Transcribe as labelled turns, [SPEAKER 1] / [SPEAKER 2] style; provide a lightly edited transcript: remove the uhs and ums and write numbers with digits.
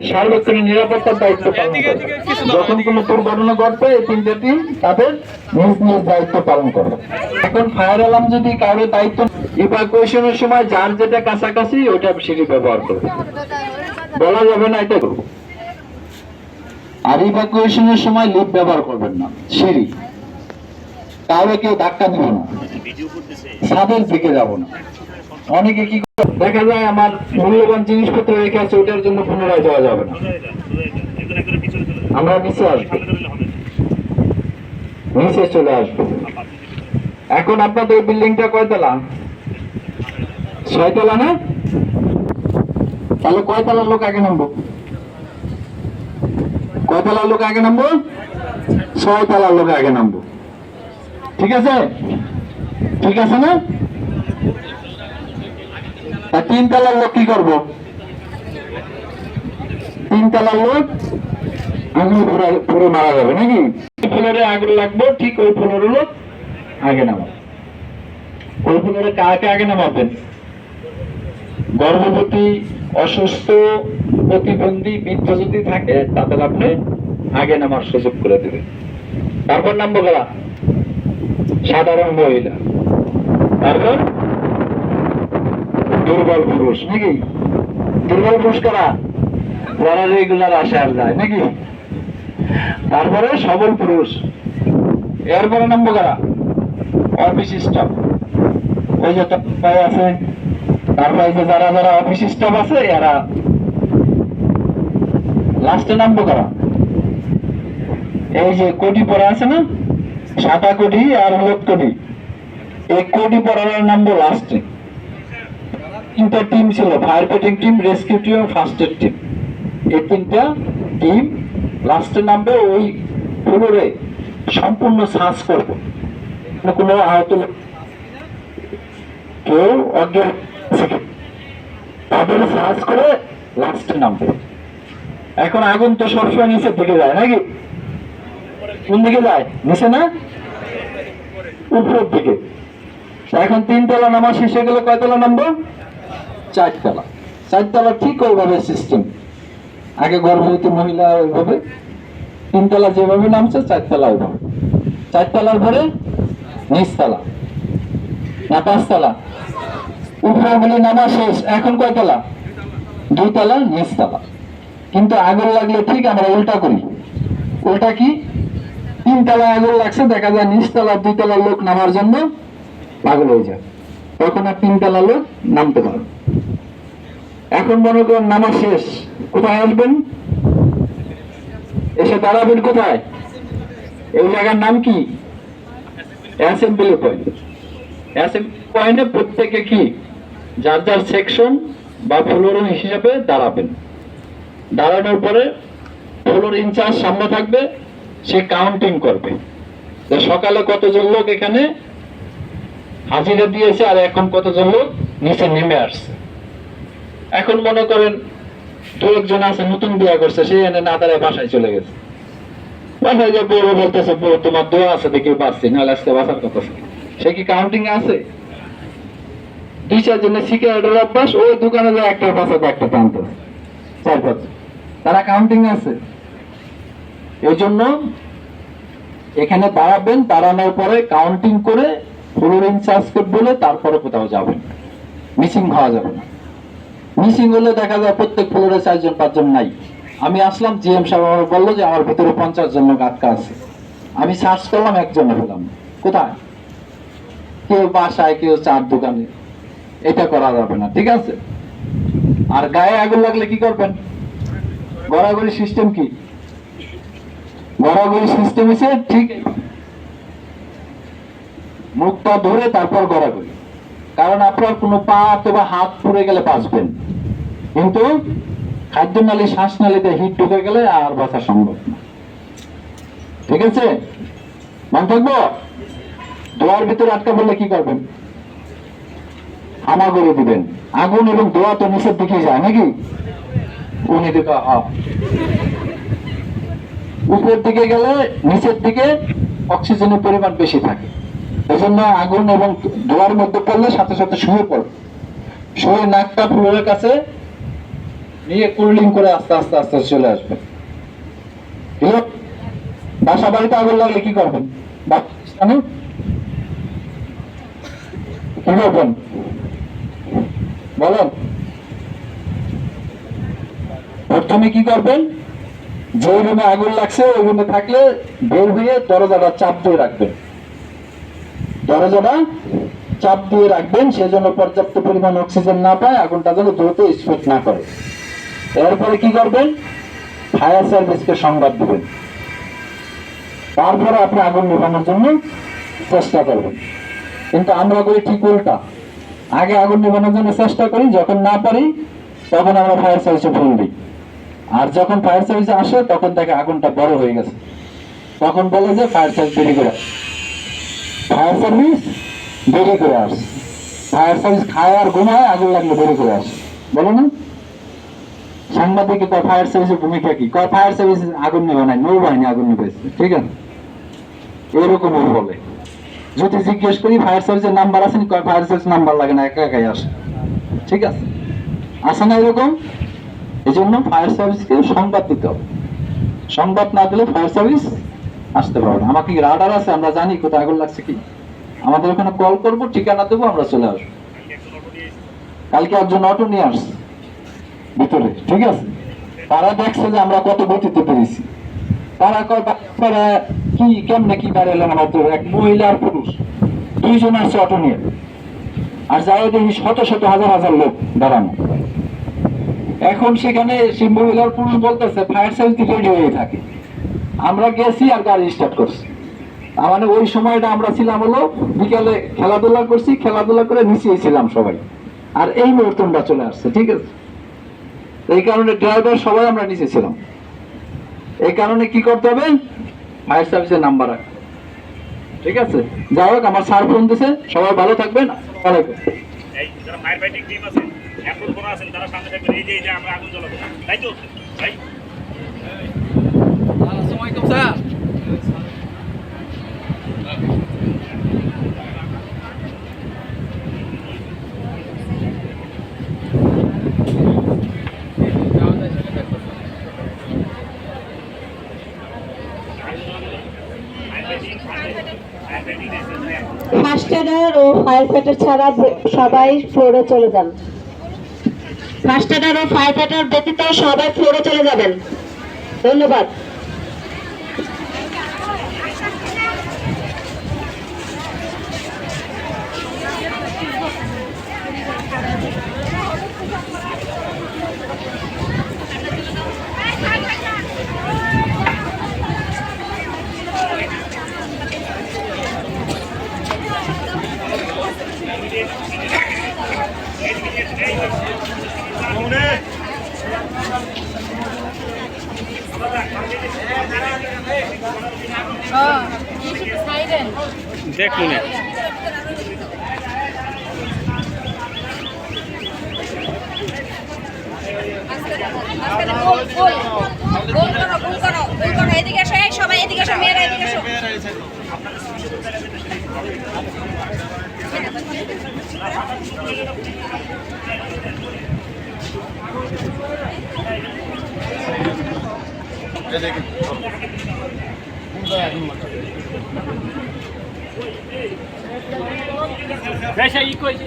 [SPEAKER 1] সার্বক্ষণিক নিরাপত্তার দায়িত্ব পালন করে। যখন কোনো দুর্ঘটনা ঘটবে এই তিনটে টিম তাদের নিজ নিজ দায়িত্ব পালন করে। এখন ফায়ার অ্যালার্ম যদি কারোর দায়িত্ব ইভাকুয়েশনের সময় যার যেটা কাছাকাছি ওটা সিঁড়ি ব্যবহার করবে, বলা যাবে না এটা করবো। আর ইভাকুয়েশনের সময় লিফট ব্যবহার করবেন না, সিঁড়ি। কারো কেউ ধাক্কা দিবে না, ছাদের দিকে যাব না। অনেকে কি দেখা যায় আমার মূল্যবান জিনিসপত্র রেখে আছে, ওটার জন্য পুনরায় যাওয়া যাবে না, আমরা নিচে আসবো, নিচে চলে আসবো। এখন আপনাদের বিল্ডিংটা কয়তলা? 6 তলা না? তাহলে কয়তলার লোক আগে নামবো? কয়তলার লোক আগে নামবো? 6 তলার লোক আগে নামবো। ঠিক আছে? ঠিক আছে না? 3 তলার লোক কি করবো? 3 তলার লোক আগুন পুরো মারা যাবে নাকি? ফ্লোরে আগুন লাগবো, ঠিক ওই ফ্লোরের লোক আগে নামাবো। ওই ফ্লোরে কাকে আগে নামাবেন? গর্ভবতী, অসুস্থ, প্রতিবন্ধী, বৃদ্ধ যদি থাকে তাদের আপনি আগে নামার সুযোগ করে দেবেন। তারপর নামবো কারা? সাধারণ মহিলা, তারপর দুর্বল পুরুষ নাকি? দুর্বল পুরুষ কারা? যারা রেগুলার আসে আর যায় নাকি? তারপরে সবল পুরুষ, এরপরে নামবো কারা? অফিস স্টাফ, ওই যে ভাই আছে, তারপরে যে যারা যারা অফিস স্টাফ আছে এরা। লাস্টে নামবো কারা? এই যে কোটি পরা আছে না, সাদা কোটি আর হলুদ কোটি, এই কোটি পরার নামবো লাস্টে। 3টা টিম ছিল, fire fighting team, rescue team, first aid team. এই 3টা টিম লাস্টে নামবে। ওই ফ্লোরে সম্পূর্ণ সার্চ করবো, কোনো আহত কেউ অজ্ঞান তাদের সার্চ করে লাস্টে নামবে। এখন আগুন তো সবসময় নিচের দিকে যায় নাকি? কোন দিকে যায়? নিচে না, উপরের দিকে। এখন 3 তলা নামা শেষ হয়ে গেলে কয় তলা নামবো? 4 তলা। 4 তলা ঠিক ওইভাবে সিস্টেম। আগে গর্ভবতী মহিলা ওইভাবে, 3 তলা যেভাবে নামছে 4 তলা ওইভাবে। 4 তলার পরে নিচতলা না 5 তলা? উপরে বলে নামা শেষ। এখন কয় তলা? 2 তলা, নিচতলা। কিন্তু আগুন লাগলে ঠিক আমরা উল্টা করি। উল্টা কি? 3 তলায় আগুন লাগছে, দেখা যায় নিচতলা 2 তলার লোক নামার জন্য পাগল হয়ে যায়, তখন আর 3 তলার লোক নামতে পারে। এখন মনে করেন নামা শেষ, কোথায় আসবেন? এসে দাঁড়াবেন কোথায়? এই জায়গার নাম কি? Assembly point. অ্যাসেম্বলি পয়েন্টে প্রত্যেকে কি যার যার সেকশন বা ফ্লোর হিসেবে দাঁড়াবেন। দাঁড়ানোর পরে ফ্লোর ইনচার্জ সামনে থাকবে, সে কাউন্টিং করবে যে সকালে কতজন লোক এখানে হাজিরা দিয়েছে আর এখন কতজন লোক নিচে নেমে আসছে। এখন মনে করেন 2-1 আছে নতুন বিয়ে করছে, সে এনে না দাঁড়ায় বাসায় চলে গেছে। বাসায় যে বড় বলতেছে, তোমার দোয়া আছে দেখে পাচ্ছি, নাহলে আজকে বাসার কথা। সে কি কাউন্টিং আছে? 2-4 জনের সিগারেটের অভ্যাস, ওই দোকানে যায় একটার পাশে একটা টানতে 4-5, তারা কাউন্টিং আছে। এই জন্য এখানে দাঁড়াবেন, দাঁড়ানোর পরে কাউন্টিং করে ফ্লোর ইনচার্জকে বলে তারপরে কোথাও যাবেন। মিসিং হওয়া যাবে না। মিসিং হলে দেখা যায় প্রত্যেক ফ্লোরে 4-5 জন নাই। আমি আসলাম, জিএম সাহেব আমার বললো যে আমার ভিতরে 50 জন লোক আটকা আছে। আমি সার্চ করলাম, একজন পেলাম। কোথায়? কেউ বাসায়, কেউ চার দোকানে। এটা করা যাবে না, ঠিক আছে? আর গায়ে আগুন লাগলে কি করবেন? গড়াগড়ি সিস্টেম কি? গড়াগড়ি সিস্টেম হচ্ছে ঠিক মুখটা ধরে তারপর গড়াগড়ি। কারণ আপনার কোনো পা অথবা হাত পুড়ে গেলে বাঁচবেন, কিন্তু খাদ্য নালী, শ্বাসনালীতে হিট ঢুকে গেলে আর বাঁচা সম্ভব না। ঠিক আছে? মনে থাকবো। দোয়ার ভিতরে আটকা পড়লে কি করবেন? হামাগুড়ি দিবেন। আগুন এবং দোয়া তো নিচের দিকে যায় নাকি? উনি দিকে উপরের দিকে গেলে নিচের দিকে অক্সিজেনের পরিমাণ বেশি থাকে। এই জন্য আগুন এবং ধোঁয়ার মধ্যে পড়লে সাথে সাথে শুয়ে পড়ে, শুয়ে নাকটা ফ্লোরের কাছে নিয়ে কুলিং করে আস্তে আস্তে আস্তে চলে আসবেন। বাসা বাড়িতে আগুন লাগলে কি করবেন? কি করবেন বলেন? প্রথমে কি করবেন? যে রুমে আগুন লাগছে ওই রুমে থাকলে বের হয়ে দরজাটা চাপ দিয়ে রাখবেন। দরজাটা চাপ দিয়ে রাখবেন, সেজন্য পর্যাপ্ত পরিমাণ অক্সিজেন না পায়, আগুনটা যেন দ্রুত স্প্রেড না করে। এরপরে কি করবেন? ফায়ার সার্ভিসকে সংবাদ দিবেন। তারপরে আপনি আগুন নেভানোর জন্য চেষ্টা করবেন। কিন্তু আমরা করি ঠিক উল্টা, আগে আগুন নেভানোর জন্য চেষ্টা করি, যখন না পারি তখন আমরা ফায়ার সার্ভিসে ফোন দিই। আর যখন ফায়ার সার্ভিস আসে তখন দেখে আগুনটা বড় হয়ে গেছে, তখন বলে যে ফায়ার সার্ভিস দেরি করে আসে। ফায়ার সার্ভিস দেরি করে আসে, ফায়ার সার্ভিস খায় আর ঘুমায়, আগুন লাগলে দেরি করে আসে, বলো না? সাংবাদিক ফায়ার সার্ভিসের ভূমিকা কি? ফায়ার সার্ভিস আগুন নেবে নাই, নৌবাহিনী আগুন নেবেছে, ঠিক আছে? এরকম বলে। যদি জিজ্ঞেস করি ফায়ার সার্ভিসের নাম্বার আছে নি, ফায়ার সার্ভিস নাম্বার লাগে না, একা একাই আসে, ঠিক আছে? আসে না এরকম? এই জন্য ফায়ার সার্ভিসকে সংবাদ দিতে হবে। সংবাদ না দিলে ফায়ার সার্ভিস আসতে পারবে না। আমাকে রাডার আছে, আমরা জানি কোথায় আগুন লাগছে কি, আমাদের ওখানে কল করবো, ঠিকানা দেবো, আমরা চলে আসবো। কালকে একজন অটো নিয়ে আসছে ভিতরে, ঠিক আছে? তারা দেখছে যে আমরা কত গতিতে পেরেছি। তারা কি কেমনে কি দাঁড়ালেন আমাদের, এক মহিলা আর পুরুষ দুইজন আসছে অটো নিয়ে, আর যাই দেখি শত শত হাজার হাজার লোক দাঁড়ানো। এখন সেখানে সেই মহিলার পুরুষ বলতেছে ফায়ার সার্ভিস রেডি হয়ে থাকে। আমরা গেছি আর গাড়ি স্টার্ট করছি। তার মানে ওই সময়টা আমরা ছিলাম হলো বিকালে, খেলাধুলা করছি, খেলাধুলা করে নিচেই ছিলাম সবাই, আর এই মুহূর্তটা চলে আসছে, ঠিক আছে? এই কারণে ড্রাইভার সবাই আমরা নিচে ছিলাম। এই কারণে কি করতে হবে? ফায়ার সার্ভিসের নাম্বার রাখ, ঠিক আছে? যাই হোক, আমার স্যার ফোন দিছে, সবাই ভালো থাকবেন।
[SPEAKER 2] ফার্স্ট এডার ও ফায়ার ফাইটার ছাড়া সবাই ফ্লোরে চলে যান। ফার্স্ট এডার ও ফায়ার ফাইটার ব্যতীত সবাই ফ্লোরে চলে যাবেন। ধন্যবাদ।
[SPEAKER 3] দেখুন
[SPEAKER 4] এদিকে আসো, সবাই এদিকে আসো, মেয়েরা এদিকে আসো।
[SPEAKER 3] বেশি ই কইছে